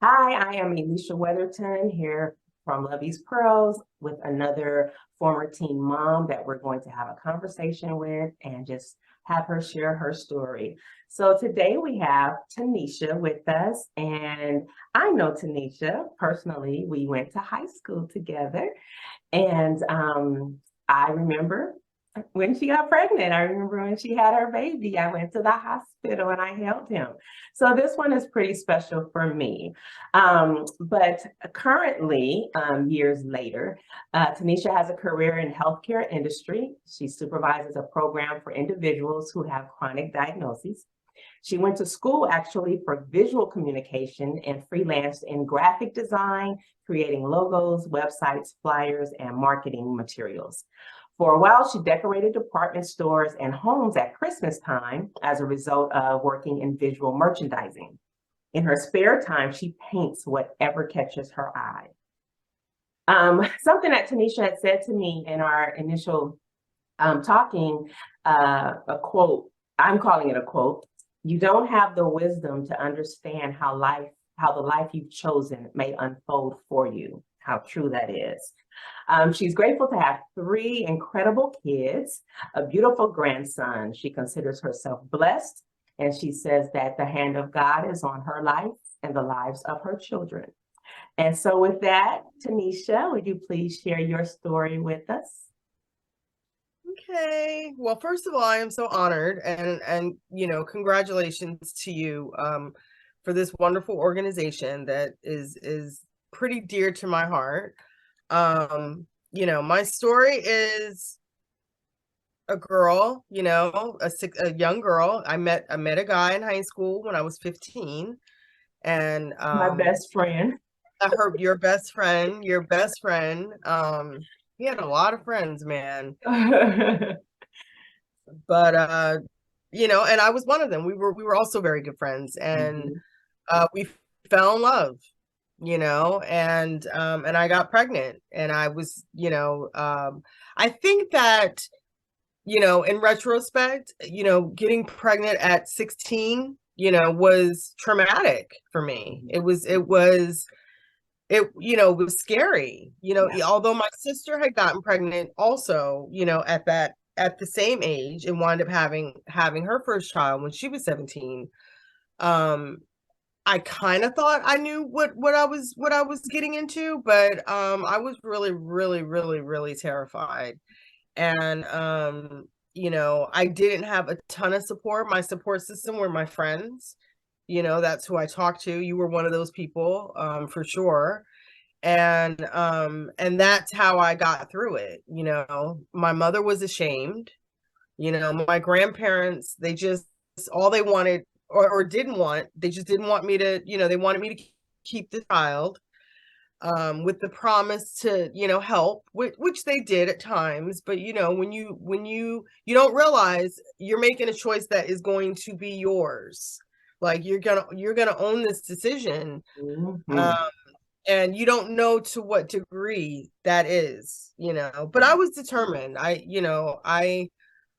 Hi, I am Elisha Weatherton here from Lovey's Pearls with another former teen mom that we're going to have a conversation with and just have her share her story. So today we have Tanisha with us, and I know Tanisha personally. We went to high school together, and I remember when she got pregnant. I remember when she had her baby. I went to the hospital and I held him. So this one is pretty special for me. But currently, years later, Tanisha has a career in healthcare industry. She supervises a program for individuals who have chronic diagnoses. She went to school actually for visual communication and freelanced in graphic design, creating logos, websites, flyers, and marketing materials. For a while, she decorated department stores and homes at Christmas time as a result of working in visual merchandising. In her spare time, she paints whatever catches her eye. Something that Tanisha had said to me in our initial talking, a quote, I'm calling it a quote. You don't have the wisdom to understand how the life you've chosen may unfold for you. How true that is. She's grateful to have three incredible kids, a beautiful grandson. She considers herself blessed, and she says that the hand of God is on her life and the lives of her children. And so with that, Tanisha, would you please share your story with us? Okay. Well, first of all, I am so honored and congratulations to you for this wonderful organization that is pretty dear to my heart. My story is a girl, a young girl. I met a guy in high school when I was 15, and My best friend. I heard your best friend. He had a lot of friends, man. But and I was one of them. We were also very good friends, and Mhm. we fell in love, and I got pregnant, and I was, I think that, in retrospect, getting pregnant at 16, was traumatic for me. It was scary, Yeah. although my sister had gotten pregnant also, at the same age, and wound up having her first child when she was 17. um I kind of thought I knew what I was getting into, but I was really, really, really, really terrified. And I didn't have a ton of support. My support system were my friends. That's who I talked to. You were one of those people, for sure. And that's how I got through it. My mother was ashamed. My grandparents, they just, all they wanted, or didn't want, they just didn't want me to, they wanted me to keep the child, with the promise to, help, which they did at times. But when you don't realize you're making a choice that is going to be yours. Like, you're gonna own this decision. um Mhm. and you don't know to what degree that is. But I was determined.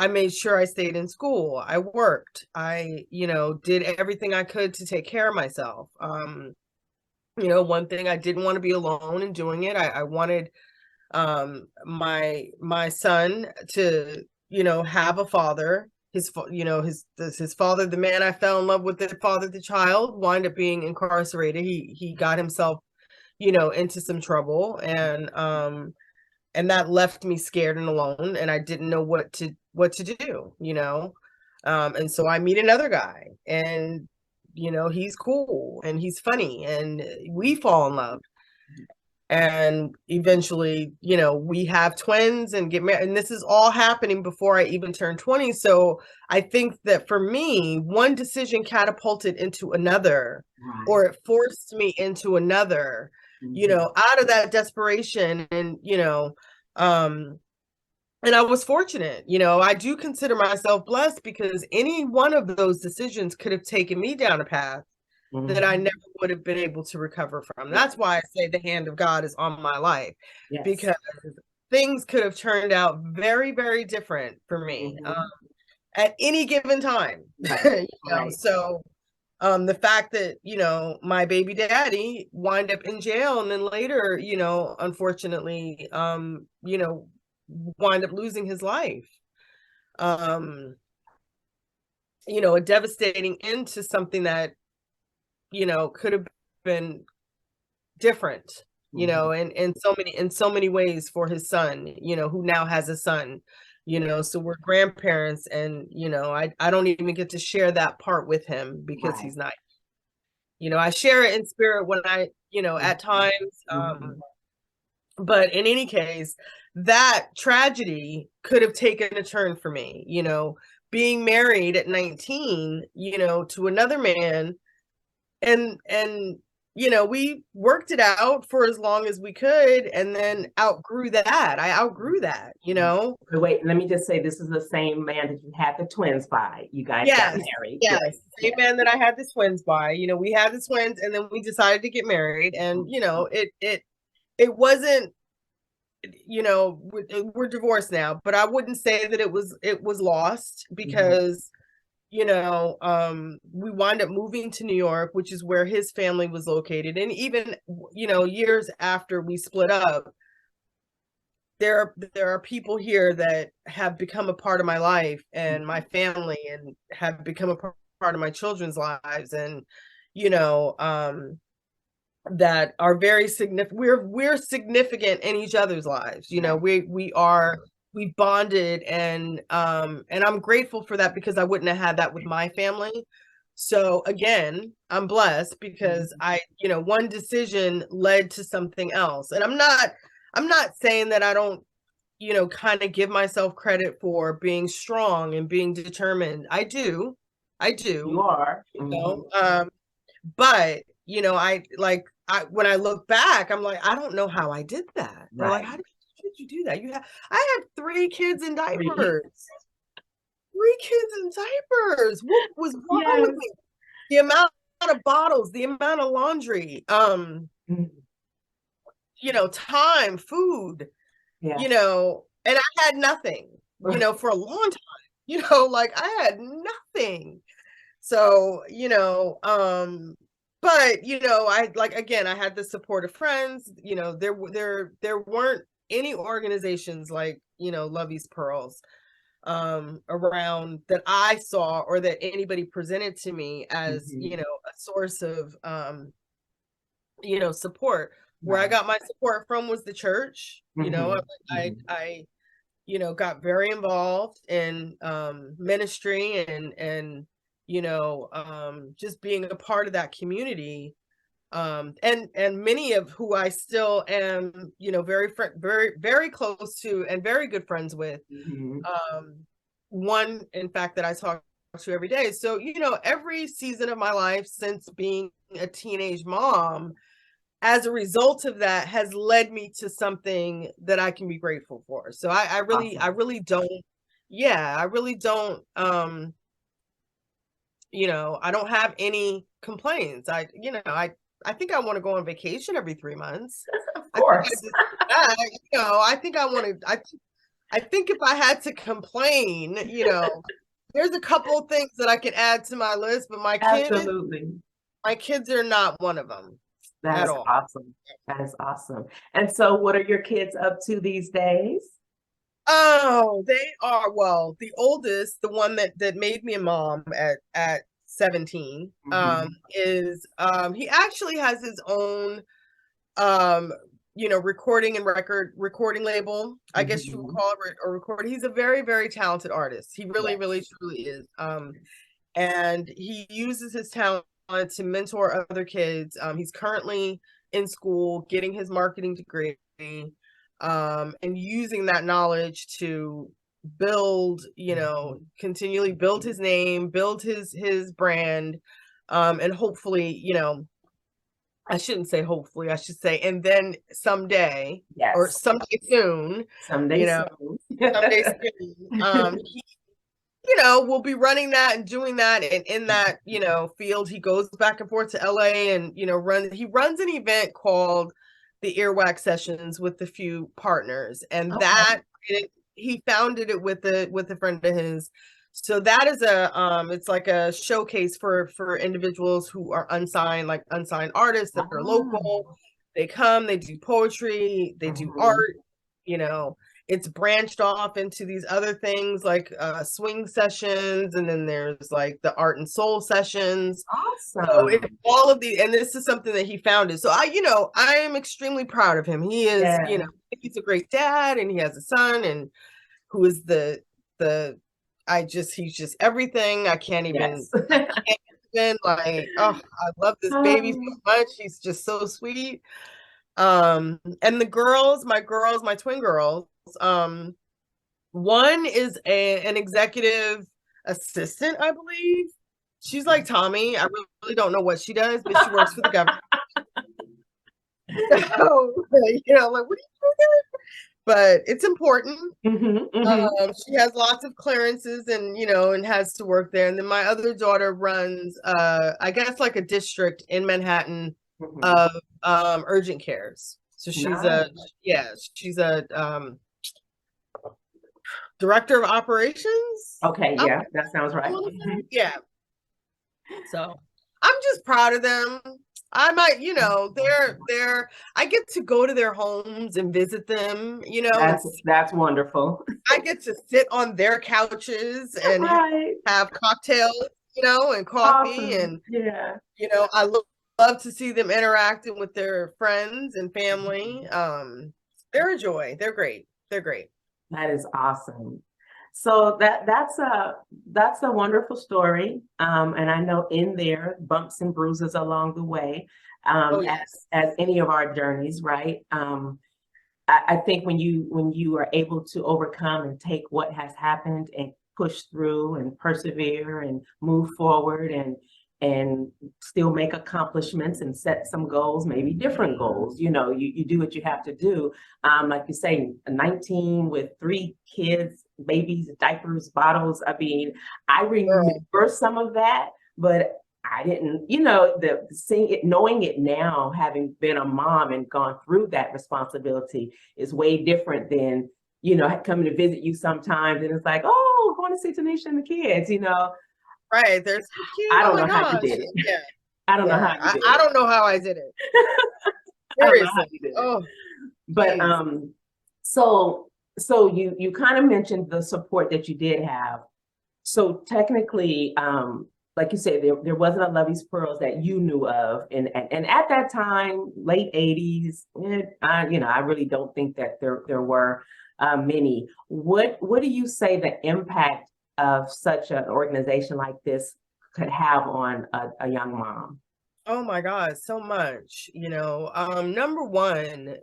I made sure I stayed in school. I worked. I did everything I could to take care of myself. One thing, I didn't want to be alone in doing it. I wanted, my son to, have a father. His father, the man I fell in love with, that fathered the child, wind up being incarcerated. He got himself, into some trouble, and that left me scared and alone, and I didn't know what to do. And so I meet another guy, and he's cool and he's funny, and we fall in love. And eventually, we have twins and get married, and this is all happening before I even turned 20. So I think that for me, one decision catapulted into another, Right. or it forced me into another, Mhm. out of that desperation. Um and I was fortunate. I do consider myself blessed, because any one of those decisions could have taken me down a path that I Mhm. never would have been able to recover from. That's why I say the hand of God is on my life, Yes. because things could have turned out very, very different for me, Mhm. at any given time. Right. Right. So The fact that, my baby daddy wind up in jail and then later, unfortunately, wind up losing his life. A devastating end to something that, could have been different, and in so many ways for his son, who now has a son, so we're grandparents, and I don't even get to share that part with him because Right. he's not. I share it in spirit when I, at times, but in any case, that tragedy could have taken a turn for me, being married at 19, to another man, and we worked it out for as long as we could, and then outgrew that. I outgrew that. But wait, let me just say, this is the same man that you had the twins by. You guys got Yes, married. yes. Yes. Same man that I had the twins by. We had the twins, and then we decided to get married, and it wasn't, we're divorced now, but I wouldn't say that it was lost, because we wind up moving to New York, which is where his family was located. And even, years after we split up, there are people here that have become a part of my life and my family, and have become a part of my children's lives, and that are very significant. We're significant in each other's lives. We bonded, and I'm grateful for that, because I wouldn't have had that with my family. So again, I'm blessed because one decision led to something else. And I'm not saying that I don't, kind of give myself credit for being strong and being determined. I do. You are. But when I look back, I'm like, I don't know how I did that. They're like, how did you do that? I had 3 kids in diapers. 3 kids in diapers. What was wrong with me? The amount of bottles, the amount of laundry, time, food, and I had nothing, for a long time, I had nothing. So, but I had the support of friends. There weren't any organizations like, Lovey's Pearls around that I saw, or that anybody presented to me as, a source of support. Where I got my support from was the church. I got very involved in ministry, and just being a part of that community, and many of who I still am, very very close to and very good friends with. One, in fact, that I talk to every day. So every season of my life since being a teenage mom, as a result of that, has led me to something that I can be grateful for. So I really don't, I really don't, I don't have any complaints. I think I want to go on vacation every 3 months. Of course. I think I want to, I think if I had to complain, there's a couple of things that I could add to my list, but my kids are not one of them. That is awesome. That is awesome. And so what are your kids up to these days? Oh, they are, well, the oldest, the one that made me a mom at 17, is he actually has his own recording and recording label, I guess you would call it, or recording. He's a very, very talented artist. He really, really, truly is. And he uses his talent to mentor other kids. He's currently in school getting his marketing degree, and using that knowledge to build, continually build his name, build his brand, and hopefully, I shouldn't say hopefully, I should say, and then someday, or someday soon, someday soon, we'll be running that and doing that. And in that, field, he goes back and forth to LA, and, he runs an event called the Earwax Sessions with a few partners. And he founded it with a friend of his. So that is it's like a showcase for individuals who are unsigned, like unsigned artists that are local. Oh. They come, they do poetry, they do Mhm. art, you know. It's branched off into these other things like swing sessions, and then there's like the art and soul sessions. So it's Awesome. all of the, and this is something that he founded. So I am extremely proud of him. He is, Yeah. he's a great dad, and he has a son, and who is the he's just everything. Yes. I can't even like, oh, I love this baby so Um, much. He's just so sweet. And the girls, my twin girls, one is an executive assistant, I believe. She's like Tommy. I really don't know what she does, but she works for the government. So, like, what are you doing? But it's important. mhm, mhm, She has lots of clearances, and has to work there. And then my other daughter runs I guess like a district in Manhattan mhm. of urgent cares. So Nice. she's a director of operations. Okay, I yeah, that sounds right. want to say. Mhm. Yeah. So I'm just proud of them. I might, they're I get to go to their homes and visit them, and That's wonderful. I get to sit on their couches and Right. have cocktails, and coffee. Awesome. And, Yeah. I love to see them interacting with their friends and family. They're a joy. They're great. They're great. That is awesome. So that's a wonderful story. And I know in there bumps and bruises along the way, Oh, as any of our journeys, right? I think when you are able to overcome and take what has happened and push through and persevere and move forward and still make accomplishments and set some goals, maybe different goals. You do what you have to do. Like you say, 19 with 3 kids, babies, diapers, bottles. I mean, I girl. remember some of that, but I didn't, the seeing it, knowing it now, having been a mom and gone through that responsibility is way different than, coming to visit you sometimes and it's like, oh, going to see Tanisha and the kids. Right. They're so cute. I Oh don't my know how you gosh. did it. Yeah. I don't know how Yeah. you did I it. don't know how I did it. I don't know how Seriously. you did it. Oh, But geez. so you kind of mentioned the support that you did have. So technically, like you said, there wasn't a Lovey's Pearls that you knew of, and at that time, late '80s, I really don't think that there were many. What do you say the impact of such an organization like this could have on a young mom? Oh my God, so much. Number one,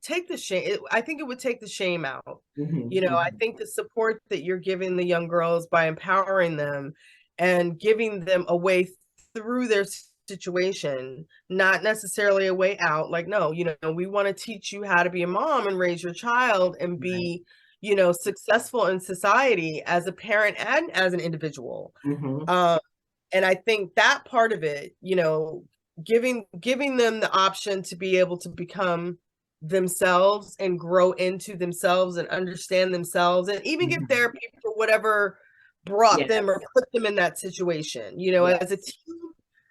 take the shame. I think it would take the shame out. Hmm, I hmm. think the support that you're giving the young girls by empowering them and giving them a way through their situation, not necessarily a way out. Like, no, we want to teach you how to be a mom and raise your child and Right. be, successful in society as a parent and as an individual. Hmm. Um, and I think that part of it, giving them the option to be able to become themselves and grow into themselves and understand themselves and even get Hmm. therapy for whatever brought them or Yes. put them in that situation. As Yes.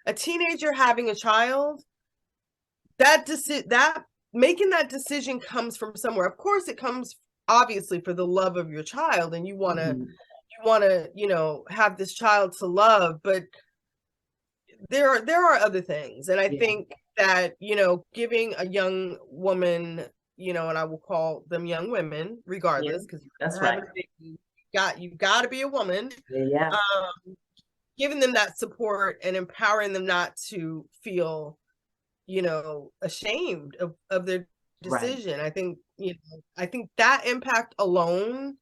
a teenager having a child, that making that decision comes from somewhere. Of course, it comes obviously for the love of your child, and you want to Hmm. have this child to love, but there are other things. And I Yeah. think that giving a young woman, and I will call them young women Yeah. regardless, because That's you're right. having a baby, you've got to be a woman. Yeah. um Giving them that support and empowering them not to feel ashamed of their Right. decision. I think that impact alone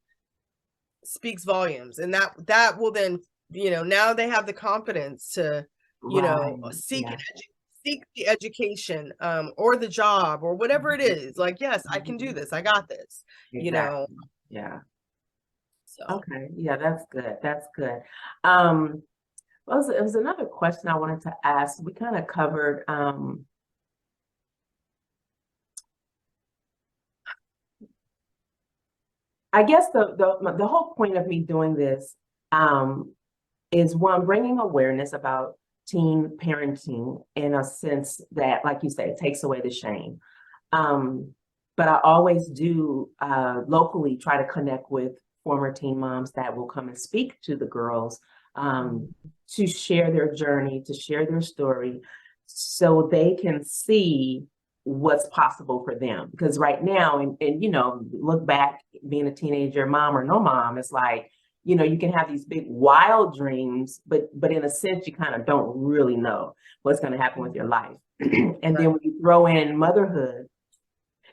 speaks volumes, and that will then, now they have the confidence to Right. seek Yeah. seek the education, or the job or whatever it Mhm. is. Like, yes, I can do Mhm. this, I got this. you know Exactly. Yeah. so Okay. Yeah, that's good. That's good. Um, it was another question I wanted to ask. We kind of covered, I guess the whole point of me doing this um, is one, bringing awareness about teen parenting in a sense that, like you said, takes away the shame. Um, but I always do locally try to connect with former teen moms that will come and speak to the girls, to share their journey, to share their story, so they can see what's possible for them. Because right now, and you know, look back, being a teenager, mom or no mom, it's like, you know, you can have these big wild dreams, but in a sense, you kind of don't really know what's going to happen with your life. And Right. then when you throw in motherhood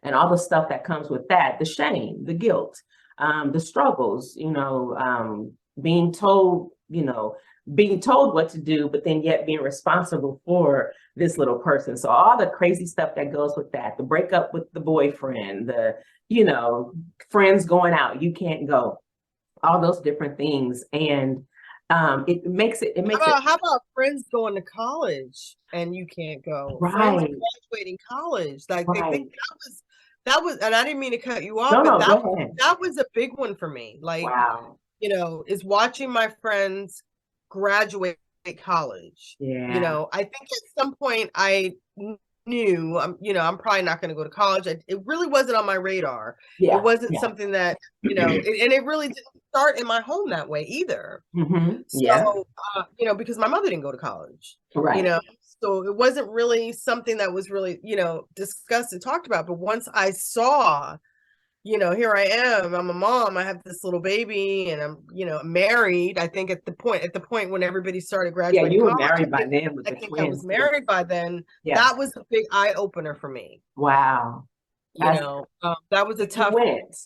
and all the stuff that comes with that, the shame, the guilt, the struggles, you know, being told, you know, being told what to do, but then yet being responsible for this little person. So all the crazy stuff that goes with that, the breakup with the boyfriend, the, you know, friends going out, you can't go, all those different things. And it makes it How about friends going to college and you can't go? Friends right, graduating college, like they right. think that was, and I didn't mean to cut you off, No, but no, go ahead. that was a big one for me. Like, Wow. you know, is watching my friends graduate college. You Yeah. know, I think at some point I knew, you know, I'm probably not going to go to college. It really wasn't on my radar. It Yeah. wasn't Yeah. something that, you know, and it really didn't start in my home that way either. Yeah. So, you know, because my mother didn't go to college, you Right. know, so it wasn't really something that was really, you know, discussed and talked about. But once I saw, you know, here I am, I'm a mom, I have this little baby, and I'm, you know, married. I think at the point when everybody started Yeah, graduating you were college, married by then with I the think I was twins too. married by then. Yeah. That was a big eye opener for me. Wow. You That's, know, that was a you tough. went.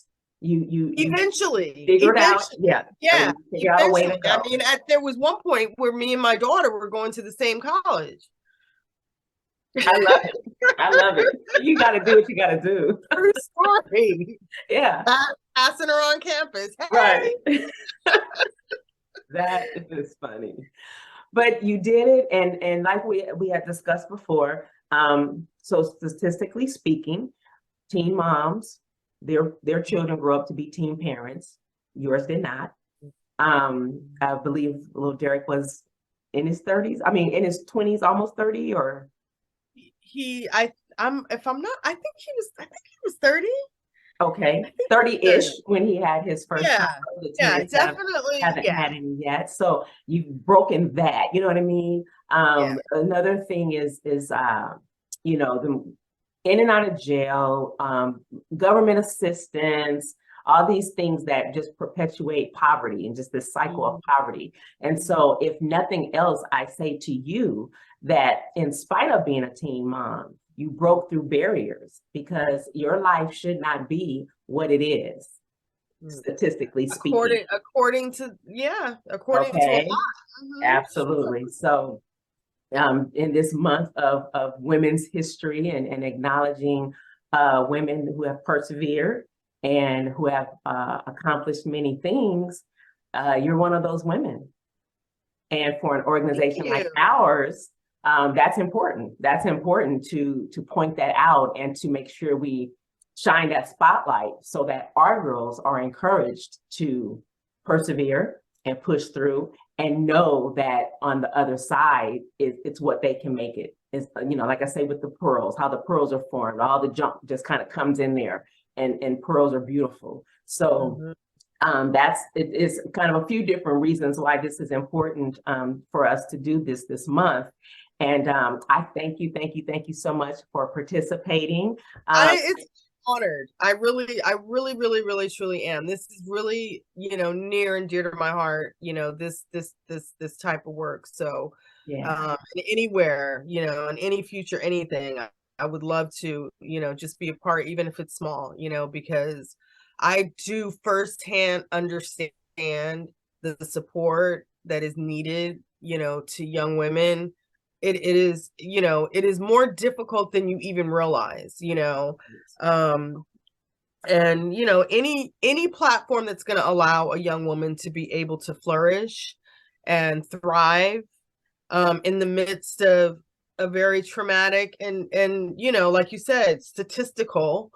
You figured out, Eventually, yeah. yeah, You figure out a way to eventually. I go. mean, there was one point where me and my daughter were going to the same college. I love it. I love it. You got to do what you got to do. True story. Yeah. Passing her on campus. Right. Hey. That is funny. But you did it, and like we had discussed before, so statistically speaking, teen moms, their children grow up to be teen parents. Yours did not. I believe little Derek was in his 30s. I mean, in his 20s, almost 30, or I'm if I'm not, I think he was 30. okay, I think 30-ish 30. when he had his first child. Yeah. The Yeah, teenage definitely. haven't Yeah. had any yet. So you've broken that. You know what I mean? Yeah. Another thing is you know, the in and out of jail, government assistance, all these things that just perpetuate poverty and just this cycle of poverty. And so, if nothing else, I say to you that in spite of being a teen mom, you broke through barriers, because your life should not be what it is, statistically speaking. According to, yeah, according to a lot. Okay, absolutely. So in this month of women's history, and acknowledging women who have persevered and who have accomplished many things, you're one of those women. And for an organization like ours, that's important. That's important to point that out and to make sure we shine that spotlight so that our girls are encouraged to persevere and push through, and know that on the other side, it's what they can make it. It's, you know, like I say with the pearls, how the pearls are formed, all the junk just kind of comes in there, and pearls are beautiful. So that's it is kind of a few different reasons why this is important for us to do this month. And I thank you so much for participating. It's honored. I really truly am. This is really, you know, near and dear to my heart, you know, this type of work. So Yeah. anywhere, you know, in any future, anything, I would love to, you know, just be a part, even if it's small, you know, because I do firsthand understand the support that is needed, you know, to young women. It is, you know, it is more difficult than you even realize, you know. And you know, any platform that's going to allow a young woman to be able to flourish and thrive in the midst of a very traumatic and you know, like you said, statistical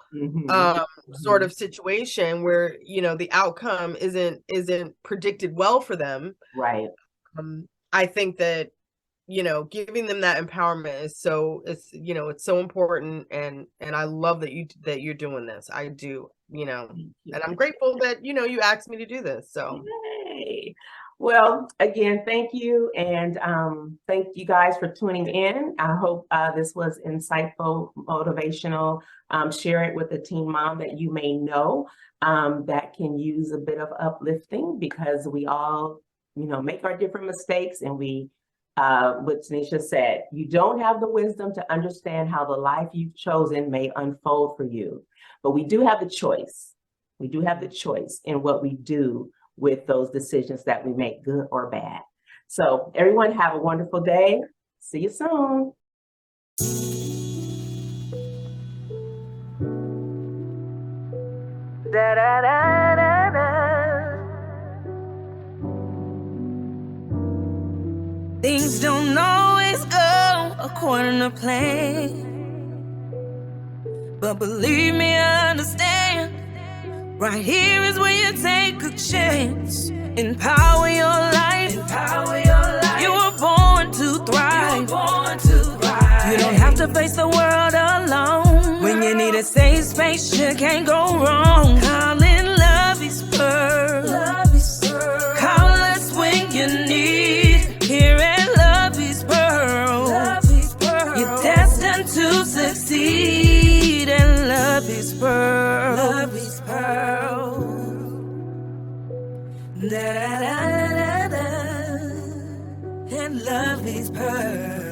sort of situation where, you know, the outcome isn't predicted well for them. Right. I think that, you know, giving them that empowerment is so, it's, you know, it's so important, and I love that you're doing this. I do, you know, and I'm grateful that, you know, you asked me to do this. So yay. Well, again, thank you, and thank you guys for tuning in. I hope this was insightful, motivational. Share it with a teen mom that you may know that can use a bit of uplifting, because we all, you know, make our different mistakes, and we, what Tanisha said, you don't have the wisdom to understand how the life you've chosen may unfold for you, but we do have the choice. We do have the choice in what we do with those decisions that we make, good or bad. So everyone have a wonderful day. See you soon. Da, da, da, da, da. Things don't always go according to plan, but believe me, I understand. Right here is where you take a chance. Empower your life. Empower your life. You were born to thrive. You were born to thrive. You don't have to face the world alone. When you need a safe space, you can't go wrong. Call in Love is Pearl. Love is Pearl. Call us when you need. Here at Love is Pearl. Love is Pearl. You're destined to succeed, and Love is Pearl. Love is Pearl. Da, da, da, da, da. And Love is Pearl.